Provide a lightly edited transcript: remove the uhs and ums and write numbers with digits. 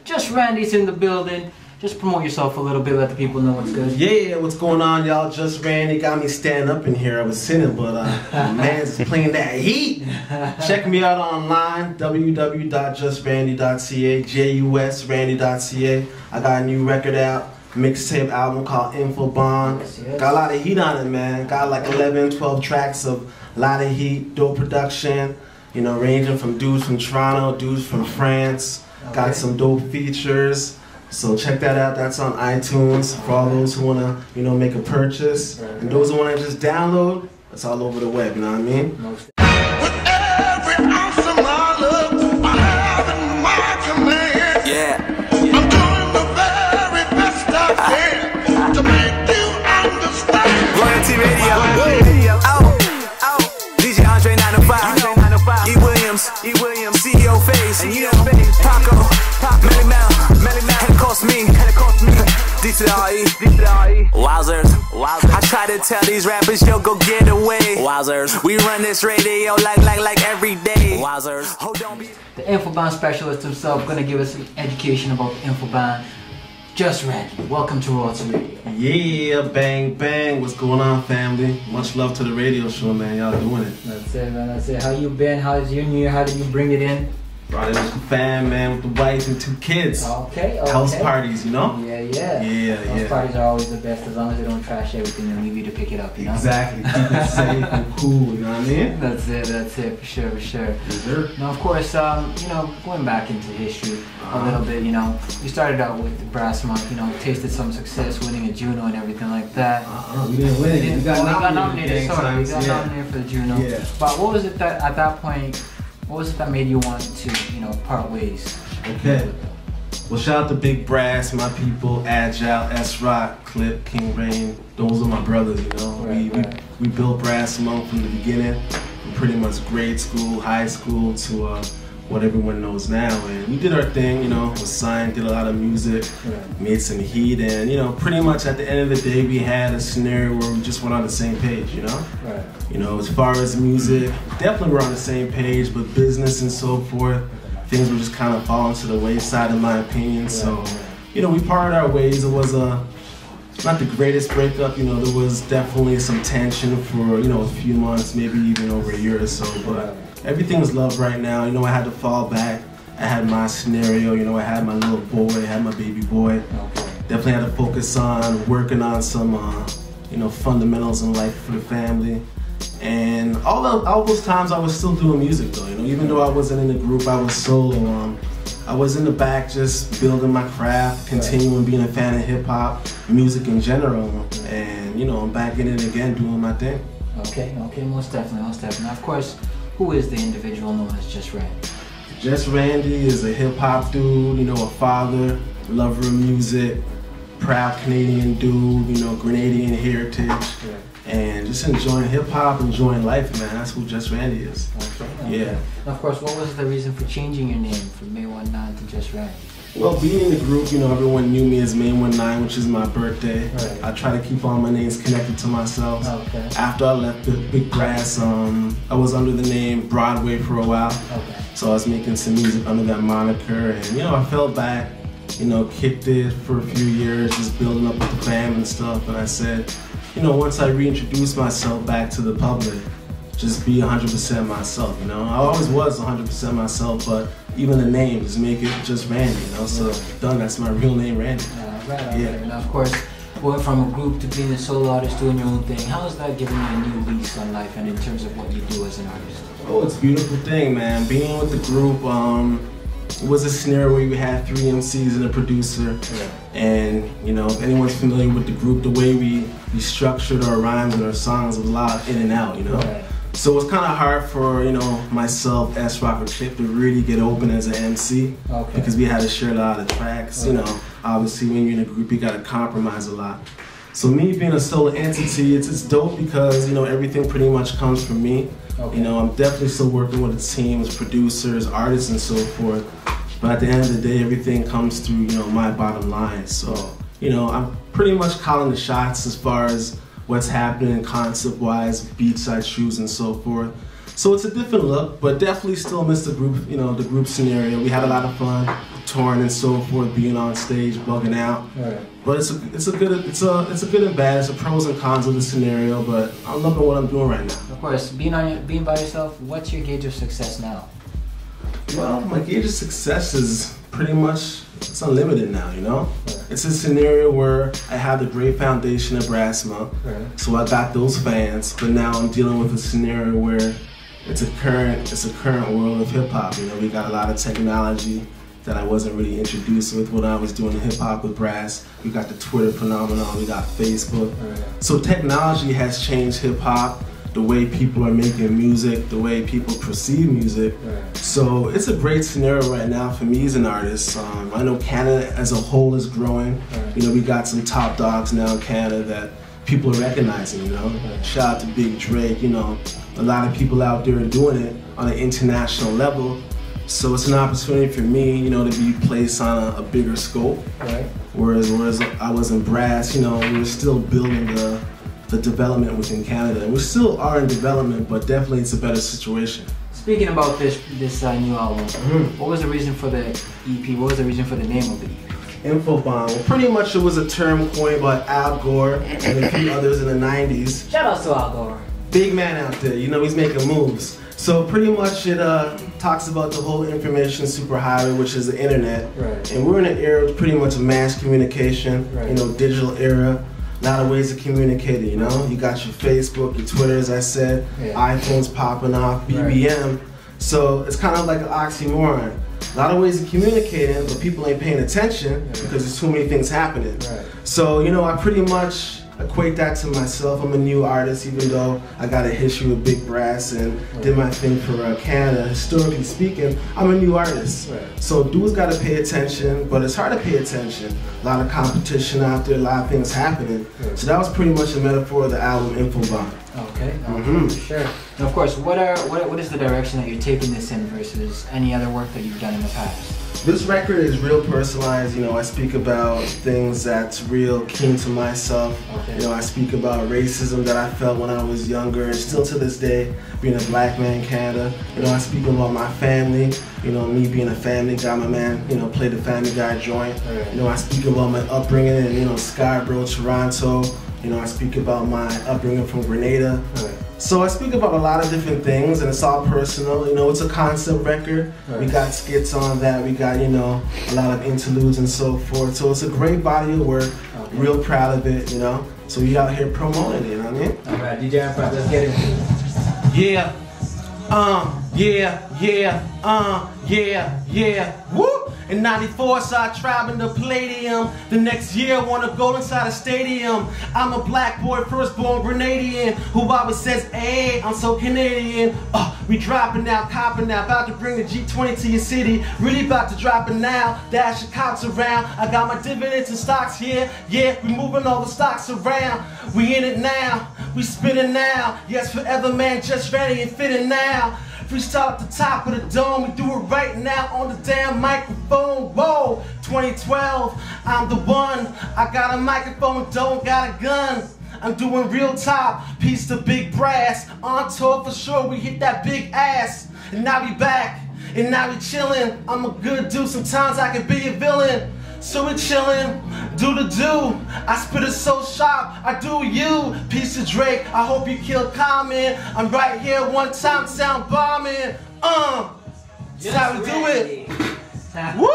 Just Randy's in the building. Just promote yourself a little bit, let the people know what's good. Yeah, what's going on, y'all? Just Randy got me standing up in here. I was sitting, but man's playing that heat. Check me out online, www.justrandy.ca, jusrandy.ca. I got a new record out, mixtape album called Infobond. Yes. Got a lot of heat on it, man. Got like 11, 12 tracks of a lot of heat, dope production. You know, ranging from dudes from Toronto, dudes from France. Okay. Got some dope features. So check that out. That's on iTunes for all those who want to, you know, make a purchase. And those who want to just download, it's all over the web, you know what I mean? With every ounce of my love, I have in my command. Yeah. I'm doing the very best I can to make you understand. Royalty Radio. DJ Andre 905. E. Williams, CEO Face, and you know, Paco, Melly Mel, and of course me, D to the R.E. Wowzers. I try to tell these rappers, yo, go get away. Wowzers. We run this radio like every day. Wowzers. Hold on. The Infoband specialist himself gonna give us an education about the Infoband. Just Randy, welcome to Royalty Radio. Yeah, bang, bang. What's going on, family? Much love to the radio show, man. Y'all doing it. That's it, man. That's it. How you been? How's your New Year? How did you bring it in? Brought in with the fam, man, with the wife and 2 kids. Okay. House parties, you know? Yeah. House parties are always the best as long as they don't trash everything and leave you to pick it up, you know? Exactly. Keep it safe and cool, you know what I mean? That's it, for sure. Yes, sir. Now, of course, you know, going back into history a little bit, you know, you started out with the Brass Monk, you know, tasted some success, winning a Juno and everything like that. We didn't win it. We got nominated. Sorry, we got nominated for the Juno. Yeah. But what was it that, at that point, what was it that made you want to, you know, part ways? Okay. Well, shout out to Big Brass, my people, Agile, S-Rock, Clip, King Rain. Those are my brothers, you know. We built Brass Monk from the beginning, from pretty much grade school, high school to what everyone knows now. And we did our thing, you know, was signed, did a lot of music, made some heat, and, you know, pretty much at the end of the day, we had a scenario where we just went on the same page, you know? You know, as far as music, definitely we're on the same page, but business and so forth, things were just kind of falling to the wayside in my opinion. So, you know, we parted our ways. It was not the greatest breakup, you know, there was definitely some tension for, you know, a few months, maybe even over a year or so, but everything was love right now. You know, I had to fall back. I had my scenario, you know, I had my little boy, I had my baby boy. Definitely had to focus on working on some, you know, fundamentals in life for the family. And all those times I was still doing music though, you know, even though I wasn't in the group, I was solo. I was in the back just building my craft, continuing being a fan of hip hop, music in general, and you know, I'm back in it again doing my thing. Okay, most definitely. Of course, who is the individual known as Just Randy? Just Randy is a hip hop dude, you know, a father, lover of music, proud Canadian dude, you know, Grenadian heritage. And just enjoying hip-hop, enjoying life, man. That's who Just Randy is. Okay. Yeah. And of course, what was the reason for changing your name from May 19 to Just Randy? Well, being in the group, you know, everyone knew me as May 19, which is my birthday. I try to keep all my names connected to myself. After I left the Big Brass, I was under the name Broadway for a while. So I was making some music under that moniker, and you know, I fell back, you know, kicked it for a few years, just building up with the fam and stuff, and I said, you know, once I reintroduce myself back to the public, just be 100% myself, you know? I always was 100% myself, but even the name, just make it Just Randy, you know? So, done, that's my real name, Randy. And of course, going from a group to being a solo artist, doing your own thing, how is that giving you a new lease on life and in terms of what you do as an artist? Oh, it's a beautiful thing, man. Being with the group, it was a scenario where we had 3 MCs and a producer. And, you know, if anyone's familiar with the group, the way we structured our rhymes and our songs was a lot in and out, you know? So it was kind of hard for, you know, myself, S-Rock, or Chip to really get open as an MC because we had to share a lot of tracks, you know? Obviously, when you're in a group, you got to compromise a lot. So me being a solo entity, it's dope because, you know, everything pretty much comes from me. You know, I'm definitely still working with a team as producers, artists, and so forth. But at the end of the day, everything comes through, you know, my bottom line. So, you know, I'm pretty much calling the shots as far as what's happening concept-wise, beats I choose, and so forth. So it's a different look, but definitely still miss the group, you know, the group scenario. We had a lot of fun. touring and so forth, being on stage, bugging out. Right. But it's a good and bad. It's a pros and cons of the scenario. But I'm loving what I'm doing right now. Of course, being by yourself. What's your gauge of success now? Well, my gauge of success is pretty much it's unlimited now. You know, Right. it's a scenario where I have the great foundation of Brassma, Right. so I got those fans. But now I'm dealing with a scenario where it's a current world of hip hop. You know, we got a lot of technology that I wasn't really introduced with when I was doing hip hop with Brass. We got the Twitter phenomenon, we got Facebook. Right. So technology has changed hip hop, the way people are making music, the way people perceive music. Right. So it's a great scenario right now for me as an artist. I know Canada as a whole is growing. Right. You know, we got some top dogs now in Canada that people are recognizing, you know. Right. Shout out to Big Drake, you know. A lot of people out there are doing it on an international level. So it's an opportunity for me, you know, to be placed on a bigger scope. Right. Whereas I was in Brass, you know, we were still building the development within Canada. And we still are in development, but definitely it's a better situation. Speaking about this new album, what was the reason for the EP? What was the reason for the name of the EP? Infobomb. Well, pretty much it was a term coined by Al Gore and a few others in the 90s. Shout out to Al Gore. Big man out there, you know, he's making moves. So pretty much it talks about the whole information superhighway, which is the internet. Right. And we're in an era of pretty much mass communication, Right. you know, digital era. A lot of ways of communicating, you know. You got your Facebook, your Twitter, as I said, Yeah. iPhones popping off, BBM. So it's kind of like an oxymoron. A lot of ways of communicating, but people ain't paying attention because there's too many things happening. Right. So, you know, I pretty much equate that to myself. I'm a new artist, even though I got a history with Big Brass and did my thing for Canada. Historically speaking, I'm a new artist. Right. So dudes got to pay attention, but it's hard to pay attention. A lot of competition out there, a lot of things happening. Right. So that was pretty much a metaphor of the album Infobomb. Okay. For sure. And of course, what is the direction that you're taking this in versus any other work that you've done in the past? This record is real personalized. You know, I speak about things that's real keen to myself. Okay. You know, I speak about racism that I felt when I was younger and still to this day, being a black man in Canada. You know, I speak about my family. You know, me being a family guy, my man, you know, played the Family Guy joint. Right. You know, I speak about my upbringing in, you know, Scarborough, Toronto. You know, I speak about my upbringing from Grenada. Right. So I speak about a lot of different things, and it's all personal. You know, it's a concept record. Right. We got skits on that. We got, you know, a lot of interludes and so forth. So it's a great body of work. Okay. Real proud of it, you know. So we out here promoting it, you know what I mean? All right, DJ Afro, let's get it. Yeah. Yeah. Woo! In 94, saw a tribe in the Palladium. The next year, wanna go inside a stadium. I'm a black boy, firstborn Grenadian, who always says, hey, I'm so Canadian. We dropping out, copping out, about to bring the G20 to your city. Really about to drop it now, dash your cops around. I got my dividends and stocks here. Yeah, we moving all the stocks around. We in it now, we spinning now. Yes, forever, man, just ready and fitting now. Freestyle at the top of the dome, we do it right now on the damn microphone. Whoa, 2012, I'm the one. I got a microphone, don't got a gun. I'm doing real top, piece to Big Brass. On tour for sure, we hit that big ass. And now we back, and now we chillin'. I'm a good dude, sometimes I can be a villain. So we chillin', do the do. I spit it so sharp, I do you. Piece of Drake, I hope you kill Common. I'm right here one time, sound bombing. That's how we do it. Woo!